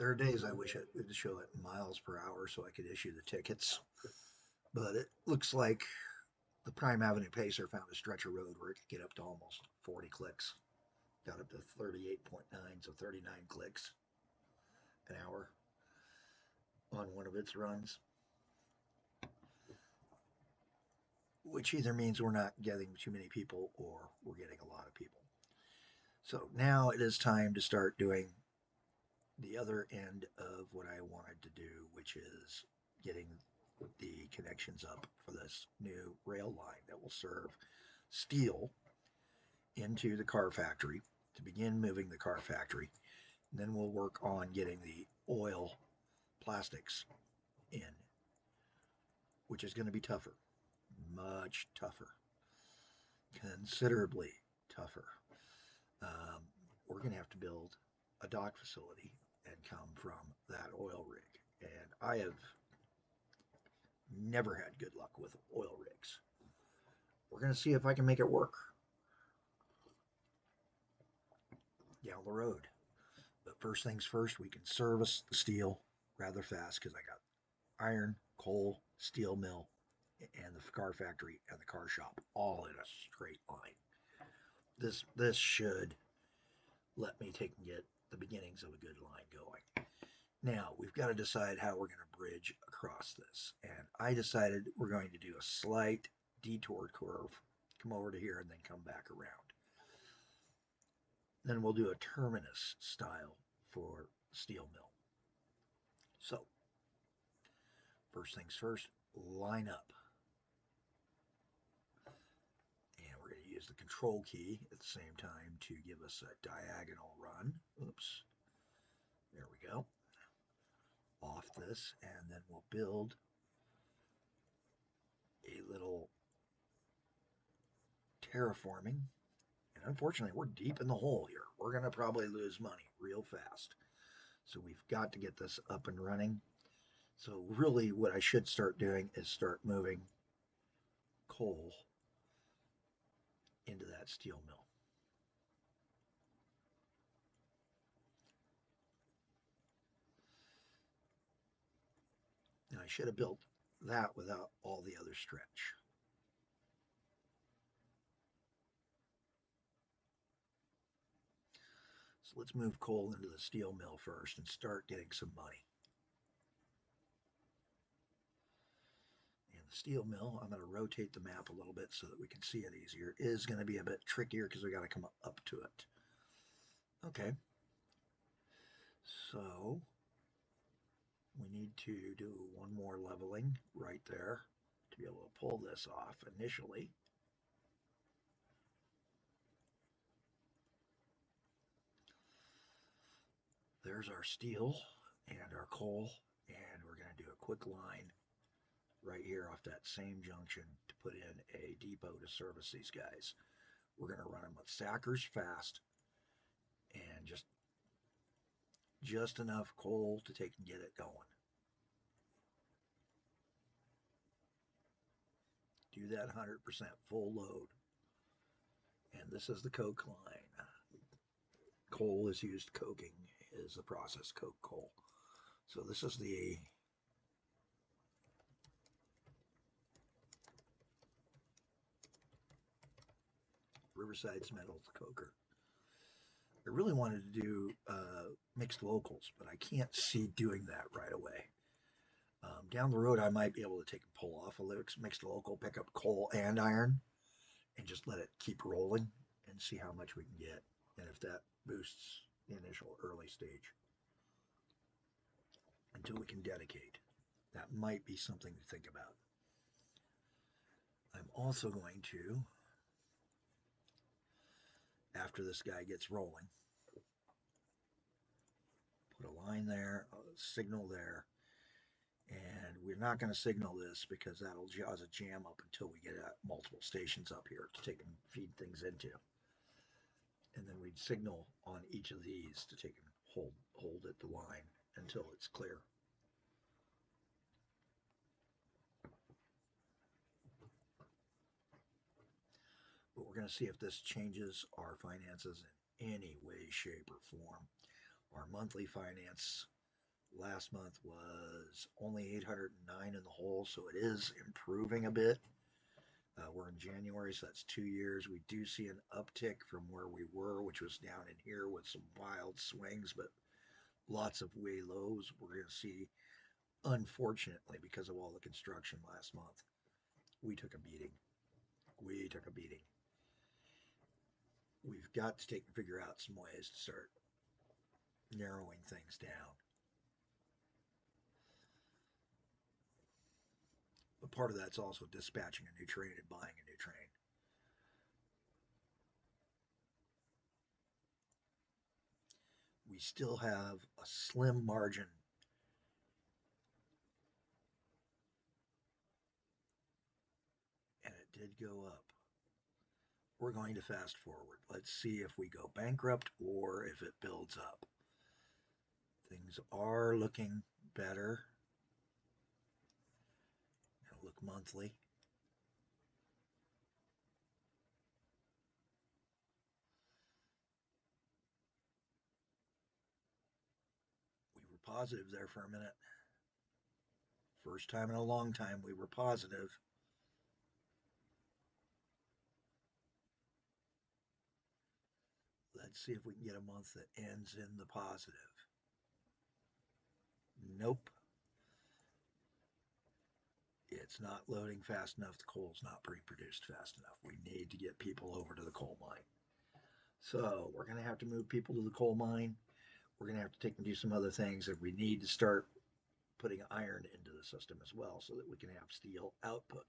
There are days I wish it would show it in miles per hour so I could issue the tickets, but it looks like the Prime Avenue Pacer found a stretch of road where it could get up to almost 40 clicks. Got up to 38.9, so 39 clicks an hour on one of its runs, which either means we're not getting too many people or we're getting a lot of people. So now it is time to start doing the other end of what I wanted to do, which is getting the connections up for this new rail line that will serve steel into the car factory to begin moving the car factory. And then we'll work on getting the oil plastics in, which is going to be tougher, much tougher, considerably tougher. We're going to have to build a dock facility and come from that oil rig. And I have never had good luck with oil rigs. We're going to see if I can make it work down the road. But first things first, we can service the steel rather fast because I got iron, coal, steel mill, and the car factory and the car shop all in a straight line. This should let me take and get the beginnings of a good line going. Now we've got to decide how we're going to bridge across this, and I decided we're going to do a slight detour curve, come over to here and then come back around. Then we'll do a terminus style for steel mill. So first things first, line up. And we're going to use the control key at the same time to give us a diagonal run. Oops. There we go. Off this, and then we'll build a little terraforming. And unfortunately, we're deep in the hole here. We're going to probably lose money real fast. So we've got to get this up and running. So really what I should start doing is start moving coal into that steel mill. Now I should have built that without all the other stretch. So let's move coal into the steel mill first and start getting some money. And the steel mill, I'm going to rotate the map a little bit so that we can see it easier. It is going to be a bit trickier because we got to come up to it. Okay. So we need to do one more leveling right there to be able to pull this off initially. There's our steel and our coal, and we're going to do a quick line right here off that same junction to put in a depot to service these guys. We're going to run them with stackers fast and just enough coal to take and get it going. Do that 100% full load. And this is the coke line. Coal is used coking, is the process, coke coal. So this is the Riverside Metals coker. I really wanted to do mixed locals, but I can't see doing that right away. Down the road, I might be able to take and pull off a mixed local, pick up coal and iron, and just let it keep rolling and see how much we can get, and if that boosts the initial early stage until we can dedicate. That might be something to think about. I'm also going to, after this guy gets rolling, put a line there, a signal there, and we're not going to signal this because that'll cause a jam up until we get multiple stations up here to take and feed things into. And then we'd signal on each of these to take and hold at the line until it's clear. But we're going to see if this changes our finances in any way, shape, or form. Our monthly finance Last month was only 809 in the hole, so it is improving a bit. We're in January, so that's 2 years. We do see an uptick from where we were, which was down in here with some wild swings, but lots of way lows. We're going to see, unfortunately, because of all the construction last month, we took a beating. We took a beating. We've got to figure out some ways to start narrowing things down. But part of that's also dispatching a new train and buying a new train. We still have a slim margin. And it did go up. We're going to fast forward. Let's see if we go bankrupt or if it builds up. Things are looking better. I'll look monthly. We were positive there for a minute. First time in a long time we were positive. Let's see if we can get a month that ends in the positive. Nope. It's not loading fast enough. The coal's not pre-produced fast enough. We need to get people over to the coal mine. So we're going to have to move people to the coal mine. We're going to have to take and do some other things, and we need to start putting iron into the system as well so that we can have steel output.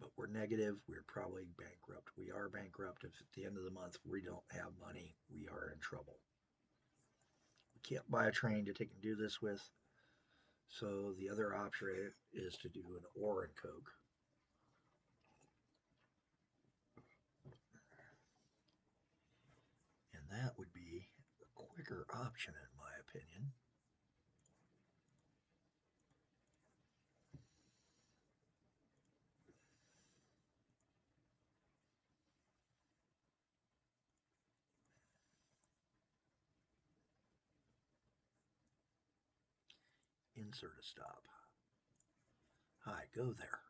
But we're negative. We're probably bankrupt. We are bankrupt. If at the end of the month we don't have money, we are in trouble. We can't buy a train to take and do this with. So the other option is to do an ore and coke. And that would be the quicker option, in my opinion. Insert a stop. Hi, go there.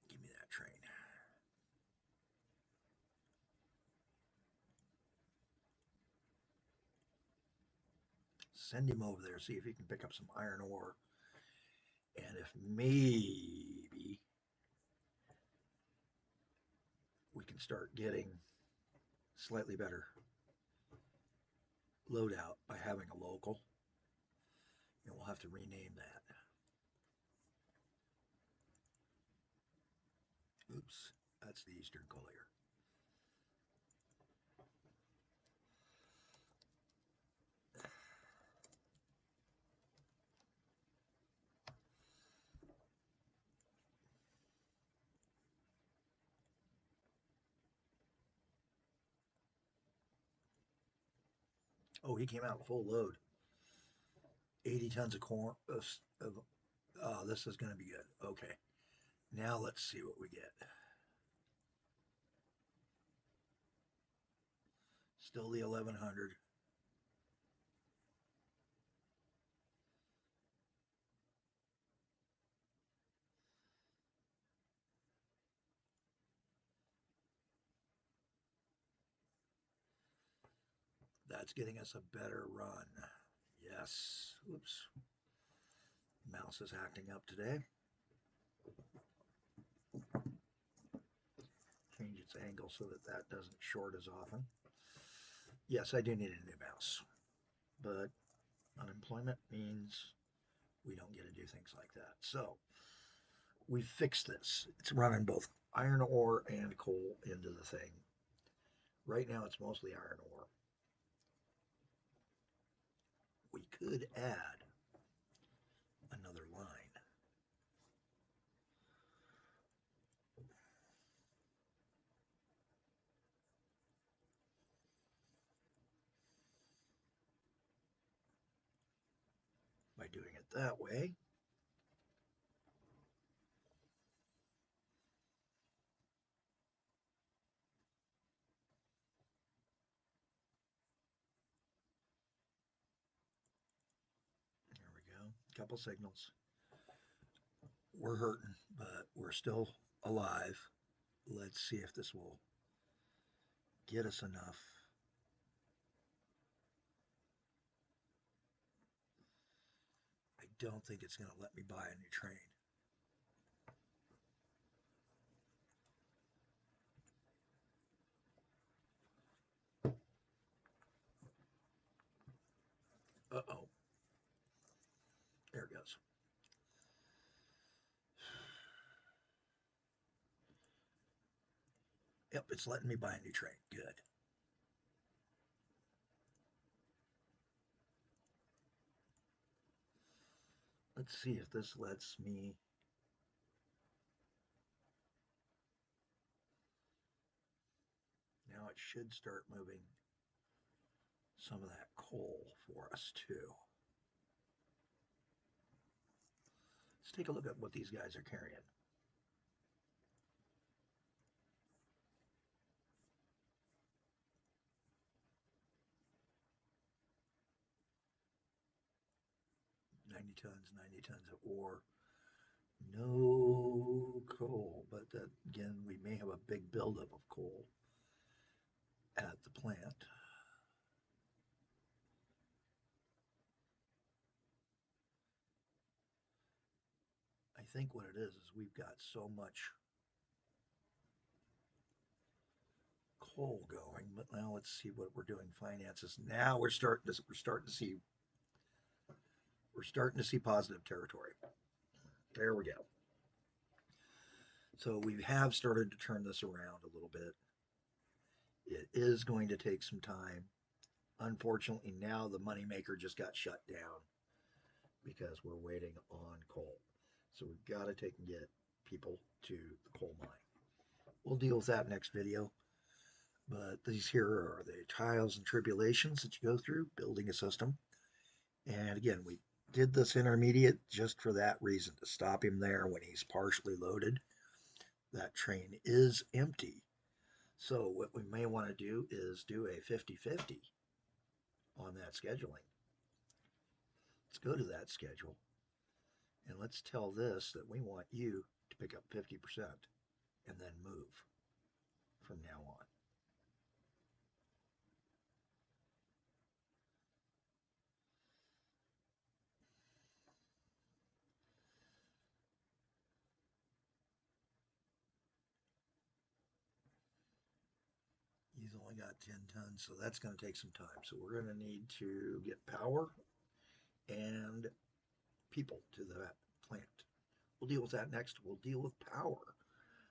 Give me that train. Send him over there, see if he can pick up some iron ore. And if maybe we can start getting slightly better loadout by having a local. And we'll have to rename that. Oops, that's the Eastern Collier. Oh, he came out full load. 80 tons of corn. Oh, this is going to be good. Okay. Now let's see what we get. Still the 1100. That's getting us a better run. Yes. Oops. Mouse is acting up today. Change its angle so that that doesn't short as often. Yes, I do need a new mouse. But unemployment means we don't get to do things like that. So we fixed this. It's running both iron ore and coal into the thing. Right now it's mostly iron ore. We could add another line. doing it that way. There we go. Couple signals. We're hurting, but we're still alive. Let's see if this will get us enough. I don't think it's going to let me buy a new train. Uh-oh. There it goes. Yep, it's letting me buy a new train. Good. Let's see if this lets me. Now it should start moving some of that coal for us too. Let's take a look at what these guys are carrying. Ninety tons of ore. No coal, but that, again, we may have a big buildup of coal at the plant. I think what it is we've got so much coal going, but now let's see what we're doing finances. Now we're starting to see positive territory. There we go. So we have started to turn this around a little bit. It is going to take some time. Unfortunately, now the moneymaker just got shut down because we're waiting on coal. So we've got to take and get people to the coal mine. We'll deal with that next video. But these here are the trials and tribulations that you go through building a system. And again, we did this intermediate just for that reason, to stop him there when he's partially loaded. That train is empty. So what we may want to do is do a 50-50 on that scheduling. Let's go to that schedule and let's tell this that we want you to pick up 50% and then move from now on. He's only got 10 tons, so that's going to take some time. So we're going to need to get power and people to that plant. We'll deal with that next. We'll deal with power.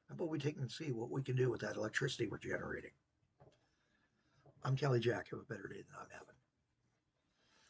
How about we take and see what we can do with that electricity we're generating? I'm CaliJack. Have a better day than I'm having.